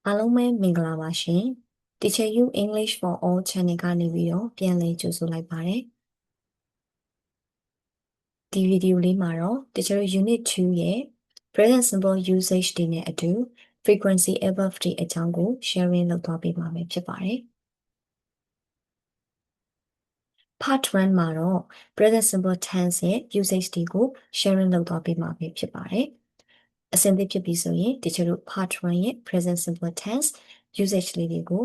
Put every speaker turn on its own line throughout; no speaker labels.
အားလုံးပဲမင်္ဂလာပါရှင် Teacher You English for All Channel ကနေပြီးတော့ပြန်လည်ကြိုဆိုလိုက်ပါတယ်ဒီဗီဒီယိုလေးမှာတော့ Teacher Unit 2ရဲ့ Present Simple Usage တွေနဲ့အတူ Frequency above တွေအကြောင်းကို sharing လုပ်သွားပေးမှာဖြစ်ပါတယ် Part 1မှာတော့ Present Simple Tense ရဲ့ usage တွေကို sharing လုပ်သွားပေးမှာဖြစ်ပါတယ်အဆင်သင့်ဖြစ်ပြီဆိုရင် Teacher တို့ Part 1ရဲ့ Present Simple Tense usage လေးတွေကို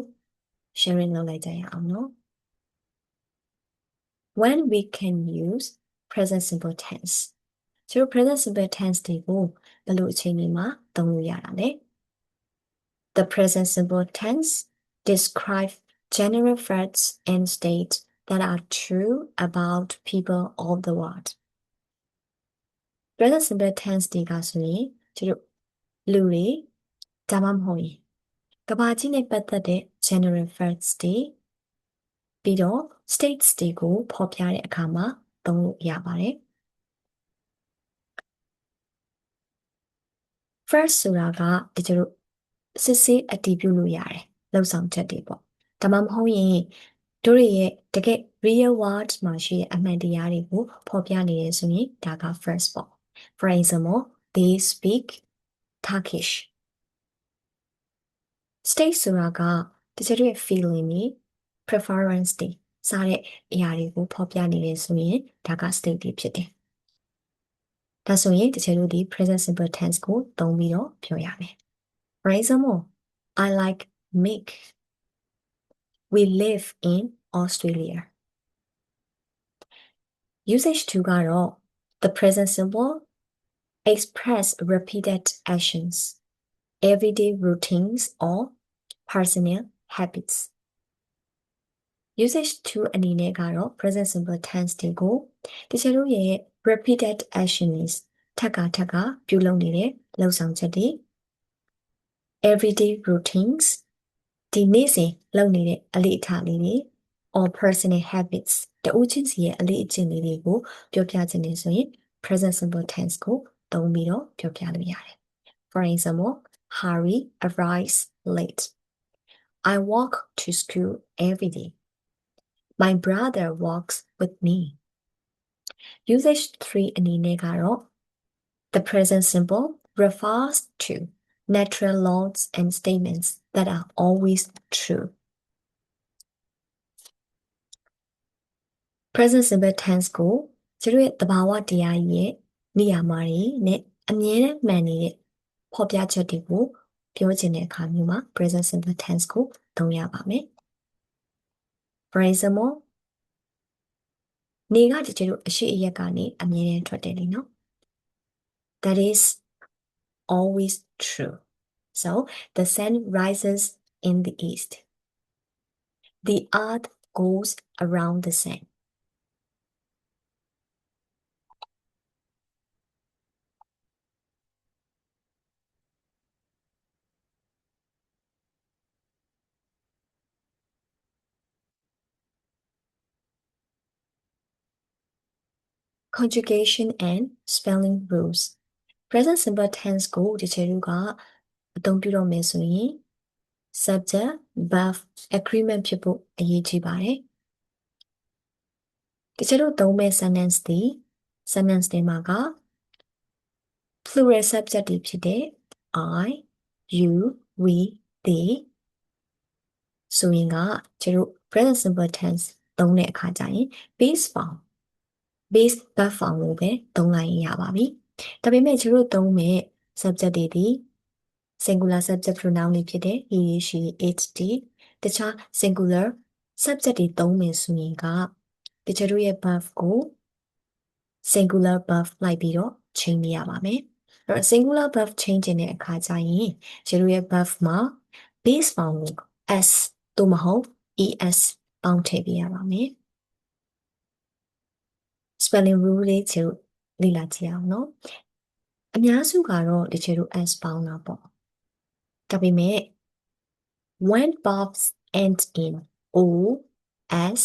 sharing လုပ်လိုက်ကြရအောင်နော် When we can use present simple tense ကျတော့ present simple tense တွေကိုဘယ်လိုအချိန်တွေမှာသုံးလို့ရတာလဲ The present simple tense describes general facts and states that are true about people of the world present simple tense တွေကဆိုရင်ကျတော့လူတွေဒါမှမဟုတ်ရင်ကမ္ဘာကြီးနဲ့ပတ်သက်တဲ့ general facts တွေပြီးတော့ states တွေကိုဖော်ပြတဲ့အခါမှာသုံးလို့ရပါတယ် first ဆိုတာကဒီကျတို့စစ်စစ်အတည်ပြုလို့ရတယ်လောက်ဆောင်ချက်တွေပေါ့ဒါမှမဟုတ်ရင်တို့ရဲ့တကယ် real world မှာရှိတဲ့အမှန်တရားတွေကိုဖော်ပြနေရဆိုရင်ဒါက first ပေါ့ for example they speak Turkish state ဆိုတာကဒီကျတို့ရဲ့ feeling တွေ preference တွေစတဲ့အရာတွေကိုဖော်ပြနေရဆိုရင်ဒါက state တွေဖြစ်တယ်ဒါဆိုရင်တချို့တို့ဒီ present simple tense ကိုသုံးပြီးတော့ပြောရမယ် For example, I like milk. We live in Australia. Usage 2ကတော့ the present simple express repeated actions, everyday routines or personal habits. Usage 2အနေနဲ့ကတော့ present simple tense တွေကိုတချို့တို့ရဲ့ repeated actions ထပ်ကပြုလုပ်နေတဲ့လုပ်ဆောင်ချက်တွေ everyday routines ဒီနေ့စဉ်လုပ်နေတဲ့အလေးအထားလေးတွေ or personal habits တဦးချင်းစီရဲ့အလေးအကျင့်လေးတွေကိုပြောပြခြင်းနေဆိုရင် present simple tense ကိုသုံးပြီးတော့ပြောပြလို့ရတယ် For example, Harry arrives late. I walk to school every day. My brother walks with me. Usage 3 အနေနဲ့ကတော့ the present simple refers to natural laws and statements that are always true. Present simple tense ကိုကျတို့ရဲ့သဘာဝတရားရဲ့နေရာမှာနဲ့အမြဲတမ်းမှန်နေတဲ့ဖော်ပြချက်တွေကိုပြောချင်တဲ့အခါမျိုးမှာ present simple tense ကိုသုံးရပါမယ် For example နေကကျတို့အရှိအရက်ကနေအမြဲတမ်းထွက်တယ်လေနော် That is always true. So the sun rises in the east. The earth goes around the sun. Conjugation and spelling rules. Present simple tense ကိုဒီချေလူကအသုံးပြုတော့မယ်ဆိုရင် subject verb agreement ဖြစ်ဖို့အရေးကြီးပါတယ်ဒီချေလူသုံးမဲ့ sentence တွေမှာက plural subject တွေဖြစ်တဲ့ I, you, we, they ဆိုရင်ကကျတို့ present simple tense သုံးတဲ့အခါကျရင် base form verb form ကိုပဲသုံးလိုက်ရင်ရပါပြီဒါပေမဲ့ကျတို့သုံးမဲ့ subject တွေဒီ singular subject pronoun တွေဖြစ်တဲ့ he, she, it, they တခြား singular subject တွေသုံးမယ်ဆိုရင်ကတချို့တို့ရဲ့ verb ကို singular verb လိုက်ပြီးတော့ change ရပါမယ်အဲ့တော့ singular verb change တဲ့အခါကျရင်ကျတို့ရဲ့ verb မှာ base form ကို s သို့မဟုတ် es ပေါင်းထည့်ပေးရပါမယ် spelling rule လေးကျတို့လေ့လာကြည့်အောင်နော်အများစုကတော့ဒီကျတို့ s ပေါင်းတာပေါ့ဒါပေမဲ့ when verbs end in o s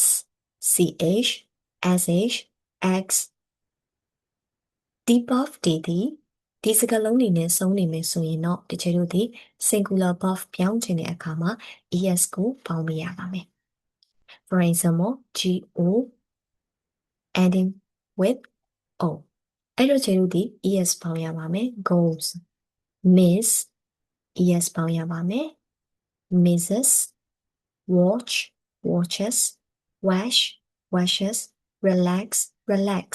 ch sh x ဒီ verb တွေဒီ ဒီစကားလုံးတွေနဲ့စုံနေမယ်ဆိုရင်တော့တချို့တို့ဒီ singular verb ပြောင်းချင်တဲ့အခါမှာ es ကိုပေါင်းပေးရပါမယ် For example go ending with o အဲ့လိုချိန်တို့ဒီ es ပေါင်းရပါမယ် goes miss es ပေါင်းရပါမယ် misses watch watches wash washes relax relax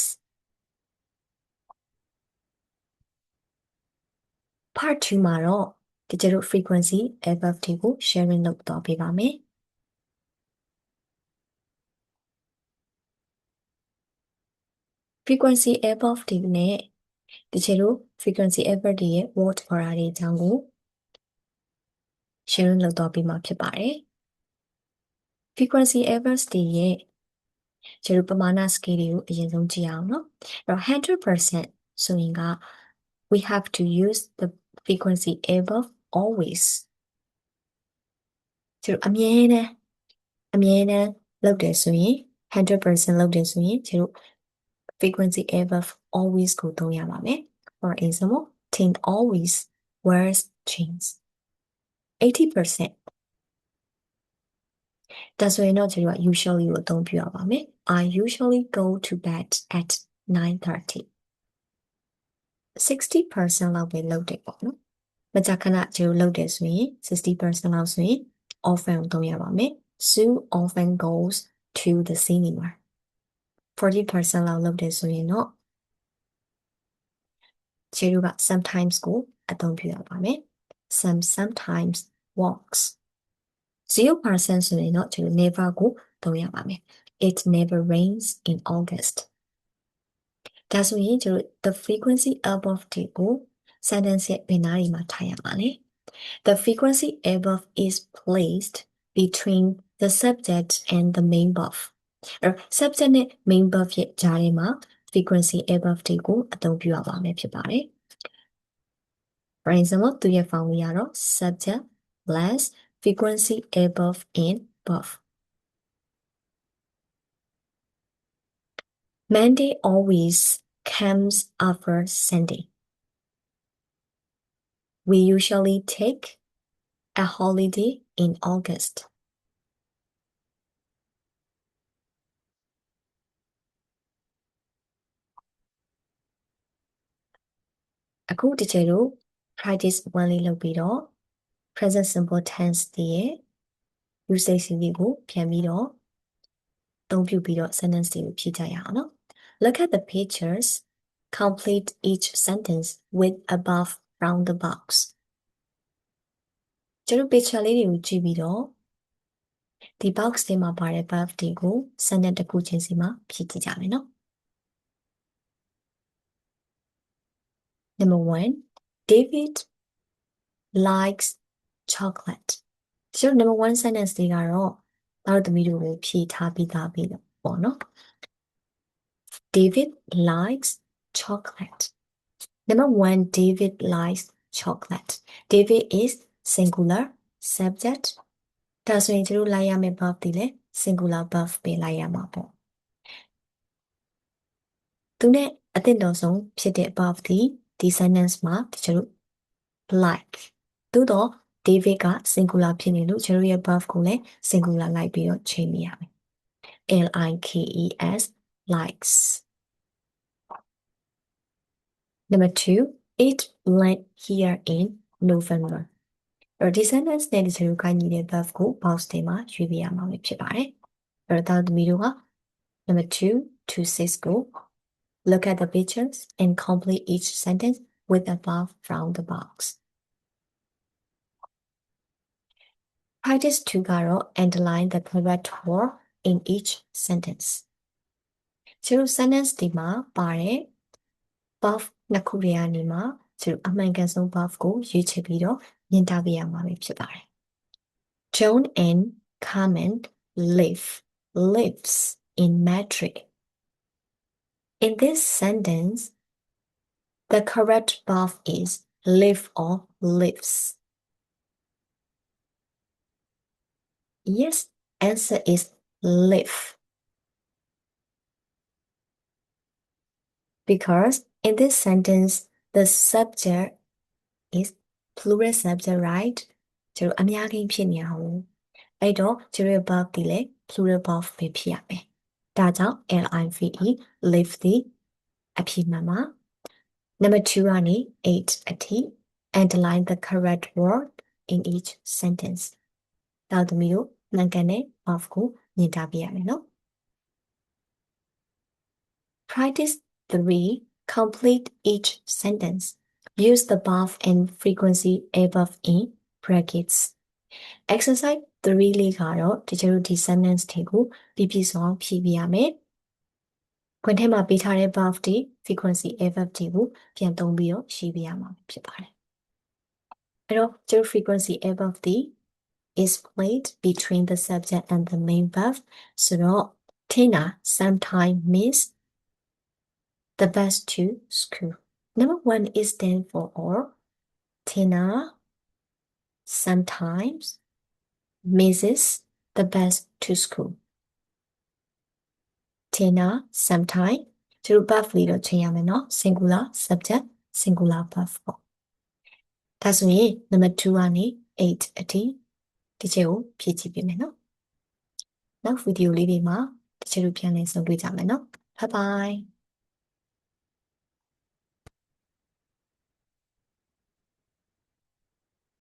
part 2မှာတော့ဒီကျတို့ frequency above တွေကို sharing လုပ်တော့ပေးပါမယ် frequency above တွေနဲ့ဒီကျတို့ frequency above တွေရဲ့ word order တွေအကြောင်းကို sharing လုပ်တော့ပေးမှာဖြစ်ပါတယ် frequency above တွေရဲ့ကျတို့ပမာဏ scale တွေကိုအရင်ဆုံးကြည့်အောင်เนาะအဲ့တော့ 100% ဆိုရင်က we have to use the frequency above always ကျတို့အမြဲတမ်းလုပ်တယ်ဆိုရင် 100% လုပ်တယ်ဆိုရင်ကျတို့ frequency above always ကိုသုံးရပါမယ် for example Tim always wears jeans 80% ဒါဆိုရင်တော့ကျတို့က usually ကိုအသုံးပြုရပါမယ် I usually go to bed at 9:30 60% လောက်ပဲလုပ်တယ်ပေါ့နော်မကြာခဏကျတို့လုပ်တယ်ဆိုရင် 60% လောက်ဆိုရင် often ကိုသုံးရပါမယ် Sue often goes to the cinema 40% လောက်လုပ်တယ်ဆိုရင်တော့ကျတို့က sometimes ကိုအသုံးပြုရပါမယ် sometimes walks 0% ဆိုရင်တော့ကျတို့ never ကိုသုံးရပါမယ် It never rains in August ဒါဆိုရင်ကျတို့ the frequency above တွေကို sentence ရဲ့ဘယ်နားတွေမှာထားရမှာလဲ The frequency above is placed between the subject and the main verb အဲ့ subject နဲ့ main verb ရဲ့ကြားထဲမှာ frequency above တွေကိုအသုံးပြုရပါမယ်ဖြစ်ပါတယ် For example သူရဲ့ form ရတော့ subject plus frequency above in verb Monday always comes after Sunday. We usually take a holiday in August. အခုဒီကျတို့ practice 1လေးလုပ်ပြီးတော့ present simple tense တွေရဲ့ usage တွေကိုပြန်ပြီးတော့အသုံးပြုပြီးတော့ sentence တွေကိုဖြည့်ကြရအောင်နော် Look at the pictures. Complete each sentence with above from the box. ကျတို့ picture လေးတွေကိုကြည့်ပြီးတော့ဒီ box ထဲမှာပါတဲ့ verb တွေကို sentence တစ်ခုချင်းစီမှာဖြည့်ကြည့်ကြမယ်နော် Number 1 David likes chocolate ကျတို့ number 1 sentence တွေကတော့နောက်သမီးတို့ကိုဖြည့်ထားပြီးသားပြီပေါ့နော် David likes chocolate Number 1 David likes chocolate David is singular subject ဒါဆိုရင်ကျတို့လိုက်ရမယ့် verb တွေလည်း singular verb ပဲလိုက်ရမှာပေါ့သူနဲ့အသင့်တော်ဆုံးဖြစ်တဲ့ verb ဒီ sentence မှာကျတို့ like သို့တော့ David က singular ဖြစ်နေလို့ကျတို့ရဲ့ verb ကိုလည်း singular လိုက်ပြီးတော့ချိန်နေရမယ် likes likes Number 2 it rained here in November အဲ့ဒီ sentence နဲ့ဒီကျတို့ကိုင်းနေတဲ့ verb ကို box ထဲမှာရွေးပြရမှာဖြစ်ပါတယ်အဲ့တော့သမီးတို့က Number 2 to 6 ကို Look at the pictures and complete each sentence with above from the box. Practice 2 ကတော့ underline the correct word in each sentence. ကျတို့ sentence ဒီမှာပါတဲ့ verb နှစ်ခုတွေကနေမှာကျတို့အမှန်ကန်ဆုံး verb ကိုရွေးချယ်ပြီးတော့မြင်တာပြရမှာဖြစ်ပါတယ်. John and Carmen lives in Madrid. In this sentence, the correct verb is live or lives. Yes, answer is live. Because in this sentence, The subject is plural subject, right? ကျတို့အများကြီးဖြစ်နေအောင်အဲ့တော့ကျတို့ verb ဒီလေ plural verb ပဲဖြစ်ရမယ်ဒါကြောင့် live live ဒီအဖြစ်မှန်ပါ number 2ကနေ 8 အထိ underline the correct word in each sentence နောက်သမီးတို့မှန်ကန်တဲ့ verb ကိုမြင်ထားပြရမယ်နော် practice 3 complete each sentence use the verb and frequency above in brackets exercise 3လေးကတော့တချို့ဒီ sentence တွေကိုပြည့်စုံအောင်ဖြည့်ပြရမယ်ခွင့်ထဲမှာပေးထားတဲ့ verb တွေ frequency above တွေကိုပြန်သုံးပြီးတော့ရှင်းပြရမှာဖြစ်ပါတယ်အဲ့တော့ကျတို့ frequency above ဒီ is played between the subject and the main verb soတော့ Tina sometimes miss the bus to school number 1 is stand for or Tina sometimes misses the bus to school Tina sometimes ကျတို့ verb လေးတော့ချိန်ရမယ်နော် singular subject singular verb ပေါ့ဒါဆိုရင် number 2ကနေ8အထိဒီချက်ကိုဖြည့်ကြည့်ပေးမယ်နော်နောက်ဗီဒီယိုလေးတွေမှာဒီချက်ကိုပြန်လည်ဆုံတွေ့ကြမယ်နော် bye bye